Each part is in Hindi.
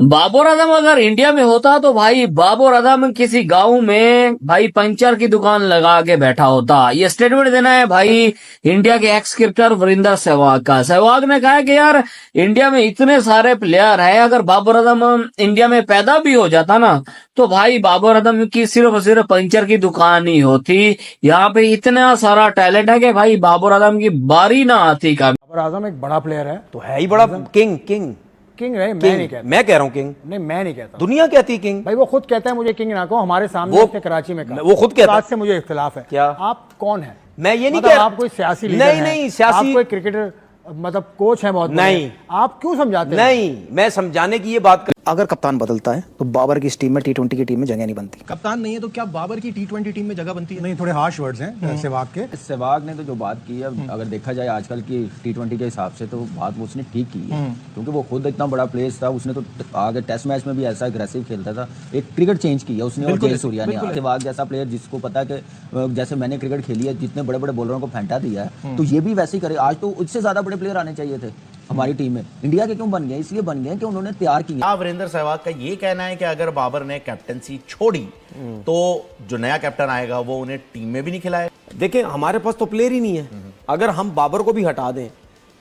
बाबर आजम अगर इंडिया में होता तो भाई बाबर आजम किसी गांव में भाई पंचर की दुकान लगा के बैठा होता। ये स्टेटमेंट देना है भाई इंडिया के एक्स क्रिकेटर वीरेंद्र सहवाग का। सहवाग ने कहा कि यार इंडिया में इतने सारे प्लेयर हैं, अगर बाबर आजम इंडिया में पैदा भी हो जाता ना तो भाई बाबर आजम की सिर्फ और सिर्फ पंचर की दुकान ही होती। यहाँ पे इतना सारा टैलेंट है कि भाई बाबर आजम की बारी ना आती कभी। बाबर आजम एक बड़ा प्लेयर है, तो है ही बड़ा किंग किंग किंग है। मैं किंग नहीं कहता, मैं कह रहा हूँ किंग। नहीं मैं नहीं कहता। दुनिया कहती किंग। भाई वो खुद कहता है मुझे किंग ना कहो, हमारे सामने उसने कराची में कहा। वो खुद कहता है। से मुझे इख्तिलाफ है। क्या? आप कौन है? मैं ये नहीं मतलब कह रहा। आप कोई सियासी लीडर नहीं हैं, नहीं सियासी आप कोई क्रिकेटर मतलब कोच है बहुत नहीं। बड़े। आप क्यों समझाते हैं? नहीं, मैं समझाने की ये बात कर। अगर कप्तान बदलता है तो बाबर की इस टीम में टी20 की टीम में जगह नहीं बनती। कप्तान नहीं है तो क्या बाबर की टी20 टीम में जगह बनती है? नहीं, थोड़े हार्श वर्ड्स हैं सहवाग के। सहवाग ने तो जो बात की है, अगर देखा जाए आजकल की टी20 के हिसाब से, तो बात वो उसने ठीक की है, क्योंकि वो खुद इतना बड़ा प्लेयर था। उसने तो आगे टेस्ट मैच में भी ऐसा अग्रेसिव खेलता था, एक क्रिकेट चेंज किया उसने और जय सूर्या ने। सहवाग जैसा प्लेयर जिसको पता है कि जैसे मैंने क्रिकेट खेली है, जितने बड़े बड़े बॉलरों को फेंटा दिया है, तो ये भी वैसे ही करे। आज तो उससे ज्यादा बड़े प्लेयर आने चाहिए थे हमारी टीम में। इंडिया के क्यों बन गए? इसलिए बन गए कि उन्होंने तैयार किया। वीरेंद्र सहवाग का ये कहना है कि अगर बाबर ने कैप्टनसी छोड़ी तो जो नया कैप्टन आएगा वो उन्हें टीम में भी नहीं खिलाएगा। देखें, हमारे पास तो प्लेयर ही नहीं है। अगर हम बाबर को भी हटा दें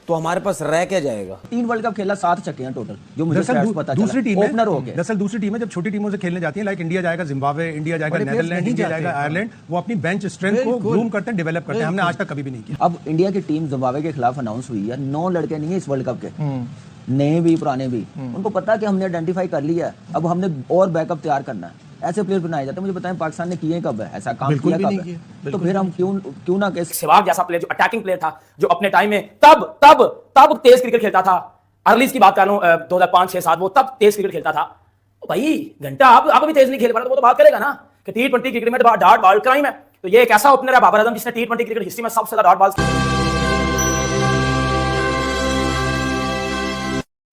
तो हमारे पास रह क्या जाएगा? 3 वर्ल्ड कप खेला, 7 छक्के हैं टोटल, जो मुझे दरअसल पता दूसरी टीम ओपनर हो गए। दरअसल दूसरी टीम है जब छोटी टीमों से खेलने जाती है, लाइक इंडिया जाएगा जिम्बाब्वे, इंडिया जाएगा नेदरलैंड, इंडिया जाएगा आयरलैंड, वो अपनी बेंच स्ट्रेंथ को ग्रूम करते हैं, डेवलप करते हैं। हमने आज तक कभी भी नहीं किया। अब इंडिया की टीम जिम्बाब्वे के खिलाफ अनाउंस हुई है, 9 लड़के नहीं है इस वर्ल्ड कप के, नए भी पुराने भी। उनको पता है कि हमने आइडेंटिफाई कर लिया है, अब हमने और बैकअप तैयार करना है। ऐसे प्लेयर बनाए जाते हैं। मुझे बताएं पाकिस्तान ने किए कब है ऐसा काम? किया कब है? तो फिर हम क्यों ना कह। सहवाग जैसा प्लेयर जो अटैकिंग प्लेयर था, जो अपने टाइम में तब तेज क्रिकेट खेलता था। अर्लीज की बात कर लूं, 2005 6 7, वो तब तेज क्रिकेट खेलता था। भाई घंटा आप अभी तेज नहीं खेल पा रहे, तो वो तो बात करेगा ना कि टी20 क्रिकेट में डॉट बॉल क्राइम है। तो ये एक ऐसा ओपनर है बाबर आजम जिसने टी20 क्रिकेट हिस्ट्री में सबसे ज्यादा डॉट बॉल।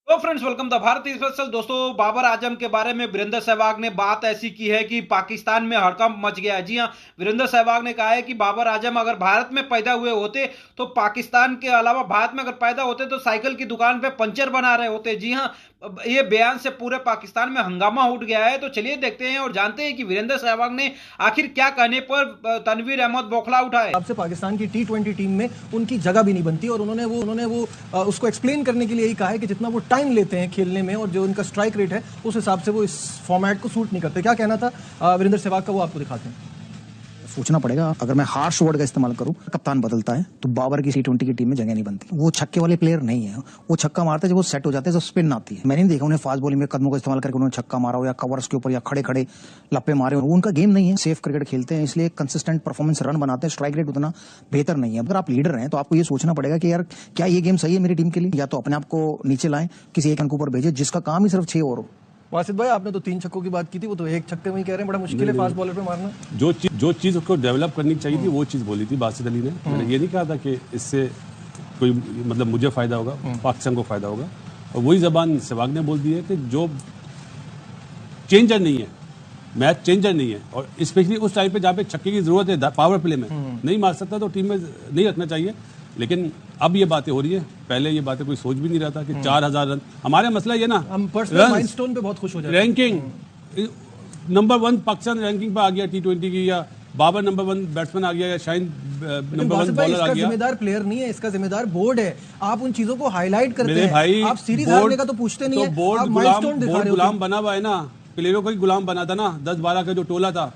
तो फ्रेंड्स, वेलकम द भारतीय स्पेशल। दोस्तों, बाबर आजम के बारे में वीरेंद्र सहवाग ने बात ऐसी की है कि पाकिस्तान में हड़कंप मच गया है। जी हां, वीरेंद्र सहवाग ने कहा है कि बाबर आजम अगर भारत में पैदा हुए होते तो पाकिस्तान के अलावा भारत में अगर पैदा होते तो साइकिल की दुकान पे पंचर बना रहे होते। जी हां, ये बयान से पूरे पाकिस्तान में हंगामा उठ गया है। तो चलिए देखते हैं और जानते हैं कि वीरेंद्र सहवाग ने आखिर क्या कहने पर तनवीर अहमद बौखला उठाए। अब से पाकिस्तान की टी20 टीम में उनकी जगह भी नहीं बनती, और उन्होंने वो उसको एक्सप्लेन करने के लिए यही कहा है कि जितना वो टाइम लेते हैं खेलने में और जो उनका स्ट्राइक रेट है, उस हिसाब से वो इस फॉर्मेट को सूट नहीं करते। क्या कहना था वीरेंद्र सहवाग का, वो आपको दिखाते हैं। सोचना पड़ेगा, अगर मैं हार्श वर्ड का इस्तेमाल करूं, कप्तान बदलता है तो बाबर की टी20 की टीम में जगह नहीं बनती। वो छक्के वाले प्लेयर नहीं है। वो छक्का मारते हैं जब वो सेट हो जाते हैं, जब स्पिन आती है। मैंने नहीं देखा उन्हें फास्ट बॉलिंग में कदमों का इस्तेमाल करके उन्होंने छक्का मारा हो या कवर्स के ऊपर या खड़े खड़े लप्पे मारे हो। उनका गेम नहीं है। सेफ क्रिकेट खेलते हैं, इसलिए कंसिस्टेंट परफॉर्मेंस रन बनाते हैं। स्ट्राइक रेट उतना बेहतर नहीं है। अगर आप लीडर हैं तो आपको ये सोचना पड़ेगा कि यार क्या ये गेम सही है मेरी टीम के लिए, या तो अपने आप को नीचे लाएं, किसी एक अंक ऊपर भेजे जिसका काम ही सिर्फ 6 ओवर हो। वासिद भाई, आपने तो 3 छक्कों की बात की थी, वो तो एक छक्के में ही कह रहे हैं। बड़ा मुश्किल है फास्ट बॉलर पे मारना। जो चीज़ उसको डेवलप करनी चाहिए थी वो चीज़ बोली थी बासित अली ने। मैंने ये नहीं कहा था कि इससे कोई मतलब मुझे फ़ायदा होगा, पाकिस्तान को फ़ायदा होगा। और वही ज़बान सहवाग ने बोल दी है कि जो चेंजर नहीं है, मैच चेंजर नहीं है, और स्पेशली उस टाइम पे जहाँ पे छक्के की ज़रूरत है, पावर प्ले में नहीं मार सकता तो टीम में नहीं रखना चाहिए। लेकिन अब ये बातें हो रही है, पहले ये बातें कोई सोच भी नहीं रहा था कि 4000 रन। हमारे मसला ये ना, हम पर्सनल माइलस्टोन पे बहुत खुश हो जाते हैं। रैंकिंग नंबर 1 पाकिस्तान रैंकिंग पे आ गया टी20 की, या बाबर नंबर 1 बैट्समैन आ गया, या शाहीन नंबर 1 बॉलर आ गया। जिम्मेदार प्लेयर नहीं है, इसका जिम्मेदार बोर्ड है। आप उन चीजों को हाईलाइट करते मेरे हैं। भाई, आप सीरीज हारने का तो पूछते नहीं है, आप माइलस्टोन दिखा रहे हो। गुलाम बना हुआ है ना, प्लेयरों को ही गुलाम बना था ना। 10-12 का जो टोला था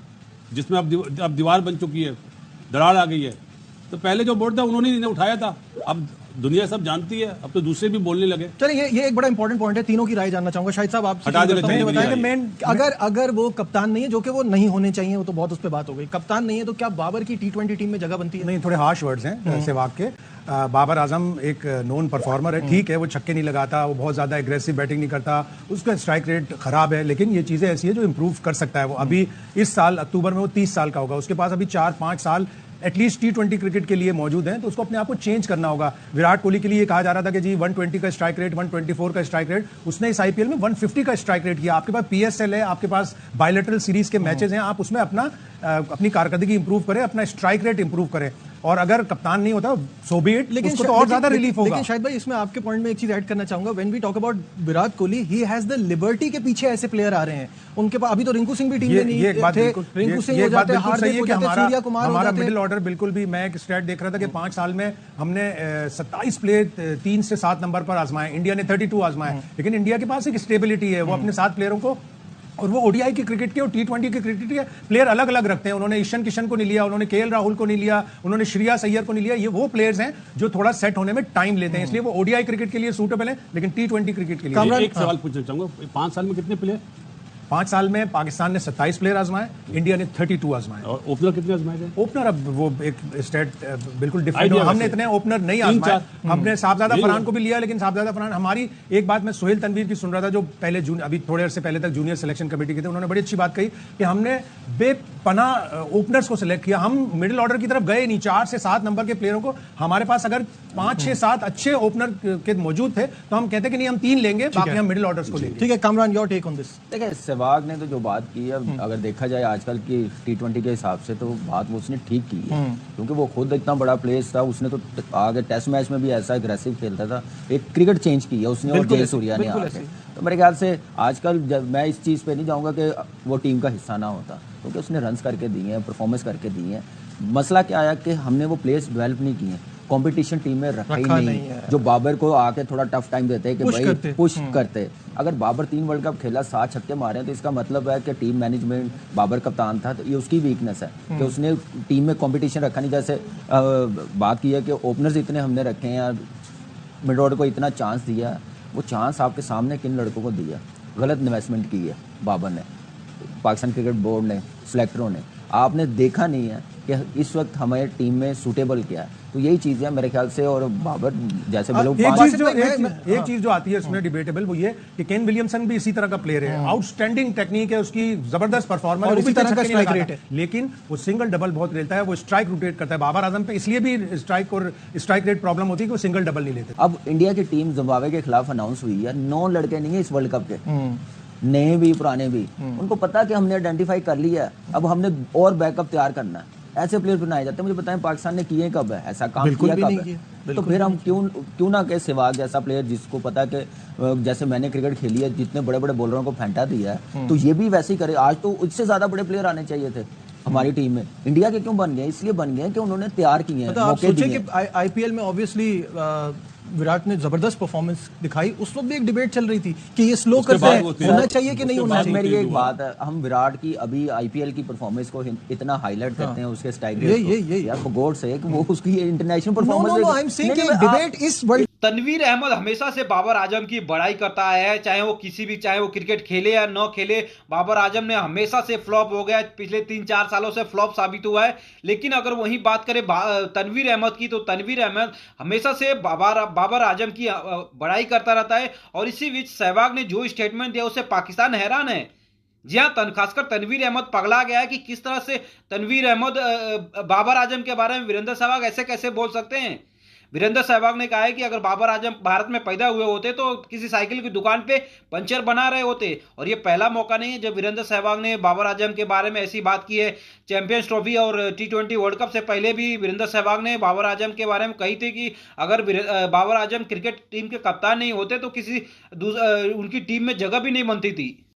जिसमें अब दीवार बन चुकी है, दरार आ गई है। तो पहले जो बोर्ड था उन्होंने इन्हें उठाया था। अब दुनिया सब जानती है, अब तो दूसरे भी बोलने लगे। चलिए, ये एक बड़ा इंपॉर्टेंट पॉइंट है। तीनों की राय जानना चाहूंगा। शाहिद साहब, आप अगर वो कप्तान नहीं है, जो कि वो नहीं होने चाहिए, वो तो बहुत उस पर बात हो गई। कप्तान नहीं है तो क्या बाबर की टी20 टीम में जगह बनती है? नहीं, थोड़े हार्श वर्ड्स हैं सहवाग के। बाबर आजम एक नोन परफॉर्मर है, ठीक है, वो छक्के नहीं लगाता, वो बहुत ज्यादा एग्रेसिव बैटिंग नहीं करता, उसका स्ट्राइक रेट खराब है, लेकिन ये चीजें ऐसी है जो इंप्रूव कर सकता है। वो अभी इस साल अक्टूबर में वो 30 साल का होगा, उसके पास अभी 4-5 साल एटलीस्ट टी20 क्रिकेट के लिए मौजूद हैं, तो उसको अपने आप को चेंज करना होगा। विराट कोहली के लिए कहा जा रहा था कि जी 120 का स्ट्राइक रेट, 124 का स्ट्राइक रेट, उसने इस आईपीएल में 150 का स्ट्राइक रेट किया। आपके पास पीएसएल है, आपके पास बायलैटरल सीरीज के मैचेस हैं, आप उसमें अपनी कारकर्दगी इंप्रूव करें, अपना स्ट्राइक रेट इंप्रूव करें। और अगर कप्तान नहीं होता सो बी इट, उसको तो और ज्यादा रिलीफ होगा। लेकिन शायद भाई इसमें आपके पॉइंट में एक चीज ऐड करना चाहूंगा। When we talk about Virat Kohli, he has the liberty के पीछे ऐसे प्लेयर आ रहे हैं उनके पास। अभी तो रिंकू सिंह भी टीम में नहीं थे, रिंकू सिंह हो जाते, हार्दिक हो जाते, सूर्या कुमार हो हमारा जाते। मिडिल ऑर्डर बिल्कुल भी, मैं एक स्टैट देख रहा था कि 5 साल में हमने 27 प्लेयर 3 से 7 नंबर पर आजमाए, इंडिया ने 32 आजमाए। लेकिन इंडिया के पास एक स्टेबिलिटी है, वो अपने 7 प्लेयरों को, और वो ओडीआई की क्रिकेट के और T20 की क्रिकेट के प्लेयर अलग अलग रखते हैं। उन्होंने ईशान किशन को नहीं लिया, उन्होंने केएल राहुल को नहीं लिया, उन्होंने श्रेयस अय्यर को नहीं लिया। ये वो प्लेयर्स हैं जो थोड़ा सेट होने में टाइम लेते हैं, इसलिए वो ओडीआई क्रिकेट के लिए सूटेबल है, लेकिन T20 क्रिकेट के लिए। एक सवाल पूछना चाहूंगा, 5 साल में कितने प्लेयर? 5 साल में पाकिस्तान ने 27 प्लेयर आजमाए, इंडिया ने 32 आजमाए। और ओपनर कितने आजमाए गए? ओपनर अब वो एक स्टेट बिल्कुल डिफरेंट है, हमने इतने ओपनर नहीं आजमाए। हमने साहबजादा फरहान को भी लिया, लेकिन साहबजादा फरहान, हमारी एक बात मैं सोहेल तनवीर की सुन रहा था, जो पहले अभी थोड़े अरसे पहले तक जूनियर सिलेक्शन कमेटी के थे, उन्होंने बड़ी अच्छी बात कही कि हमने बेपनाह ओपनर्स को सिलेक्ट किया, हम मिडिल ऑर्डर की तरफ गए नहीं। 4 से 7 नंबर के प्लेयरों को हमारे पास अगर 5, 6, 7 अच्छे ओपनर के मौजूद थे तो हम कहते कि नहीं हम 3 लेंगे, बाकी हम मिडिल ऑर्डर्स को लेंगे। ठीक है Kamran, your take on this. देखिए सहवाग ने तो जो बात की है, अगर देखा जाए आजकल की T20 के हिसाब से तो बात वो उसने ठीक की है, क्योंकि वो खुद इतना बड़ा प्लेयर था, उसने तो आगे टेस्ट मैच में भी ऐसा एग्रेसिव खेलता था। एक क्रिकेट चेंज की है उसने और जय सूर्या ने आके। तो मेरे ख्याल से आजकल जब मैं इस चीज़ पे नहीं जाऊंगा कि वो टीम का हिस्सा ना होता, क्योंकि उसने रन्स करके दिए हैं, परफॉर्मेंस करके दिए हैं। मसला क्या आया कि हमने वो प्लेयर्स डेवलप नहीं किए, कंपटीशन टीम में रखा ही नहीं है। जो बाबर को आके थोड़ा टफ टाइम देते हैं कि भाई पुश करते। अगर बाबर 3 वर्ल्ड कप खेला, 7 छक्के मारे, तो इसका मतलब है कि टीम मैनेजमेंट, बाबर कप्तान था, तो ये उसकी वीकनेस है कि उसने टीम में कंपटीशन रखा नहीं। जैसे बात की है कि ओपनर्स इतने हमने रखे हैं, मिड ऑर्डर को इतना चांस दिया, वो चांस आपके सामने किन लड़कों को दिया? गलत इन्वेस्टमेंट की है बाबर ने, पाकिस्तान क्रिकेट बोर्ड ने, सिलेक्टरों ने। आपने देखा नहीं है कि इस वक्त हमारे टीम में सूटेबल क्या है। तो यही चीज़ है मेरे ख्याल से। और बाबर जैसे बोलो, एक चीज जो आती है इसमें डिबेटेबल, वो ये कि केन विलियमसन भी इसी तरह का प्लेयर है, आउटस्टैंडिंग टेक्निक है उसकी, जबरदस्त परफॉर्मेंस है, उसी तरह का स्ट्राइक रेट है, लेकिन वो सिंगल डबल बहुत लेता है, वो स्ट्राइक रोटेट करता है। बाबर आजम पे इसलिए भी स्ट्राइक रेट प्रॉब्लम होती है कि वो सिंगल डबल नहीं लेते। अब इंडिया की टीम जिम्बाब्वे के खिलाफ अनाउंस हुई है, 9 लड़के नहीं है इस वर्ल्ड कप के, नए भी पुराने भी। उनको पता है कि हमने आइडेंटिफाई कर लिया है, अब हमने और बैकअप तैयार करना है। ऐसे प्लेयर बनाए जाते हैं। मुझे बताएं पाकिस्तान ने किए कब है ऐसा काम? किया कब है? तो फिर हम क्यों ना कहे सहवाग जैसा प्लेयर, जिसको पता है कि जैसे मैंने क्रिकेट खेली है, जितने बड़े बड़े बॉलरों को फेंटा दिया है, तो ये भी वैसे ही करे। आज तो उससे ज्यादा बड़े प्लेयर आने चाहिए थे हमारी टीम में। इंडिया के क्यों बन गए? इसलिए बन गए कि उन्होंने तैयार किए हैं, मौके दिए हैं। आईपीएल में ऑब्वियसली विराट ने जबरदस्त परफॉर्मेंस दिखाई, उस वक्त भी एक डिबेट चल रही थी कि ये स्लो करते हैं, होना चाहिए कि नहीं होना चाहिए। मेरी एक बात है, हम विराट की अभी आईपीएल की परफॉर्मेंस को इतना हाईलाइट करते हैं, उसके स्ट्राइक रेट को, यार फॉर गॉड सेक वो उसकी इंटरनेशनल परफॉर्मेंस। तनवीर अहमद हमेशा से बाबर आजम की बड़ाई करता है, चाहे वो क्रिकेट खेले या न खेले। बाबर आजम ने हमेशा से फ्लॉप हो गया, पिछले 3-4 सालों से फ्लॉप साबित हुआ है। लेकिन अगर वही बात करें तनवीर अहमद की, तो तनवीर अहमद हमेशा से बाबर आजम की बड़ाई करता रहता है। और इसी बीच सहवाग ने जो स्टेटमेंट दिया उससे पाकिस्तान हैरान है। जी हाँ, खासकर तनवीर अहमद पगला गया है कि किस तरह से तनवीर अहमद बाबर आजम के बारे में वीरेंद्र सहवाग ऐसे कैसे बोल सकते हैं। वीरेंद्र सहवाग ने कहा है कि अगर बाबर आजम भारत में पैदा हुए होते तो किसी साइकिल की दुकान पे पंचर बना रहे होते। और ये पहला मौका नहीं है जब वीरेंद्र सहवाग ने बाबर आजम के बारे में ऐसी बात की है। चैंपियंस ट्रॉफी और T20 वर्ल्ड कप से पहले भी वीरेंद्र सहवाग ने बाबर आजम के बारे में कही थी कि अगर बाबर आजम क्रिकेट टीम के कप्तान नहीं होते तो किसी उनकी टीम में जगह भी नहीं बनती थी।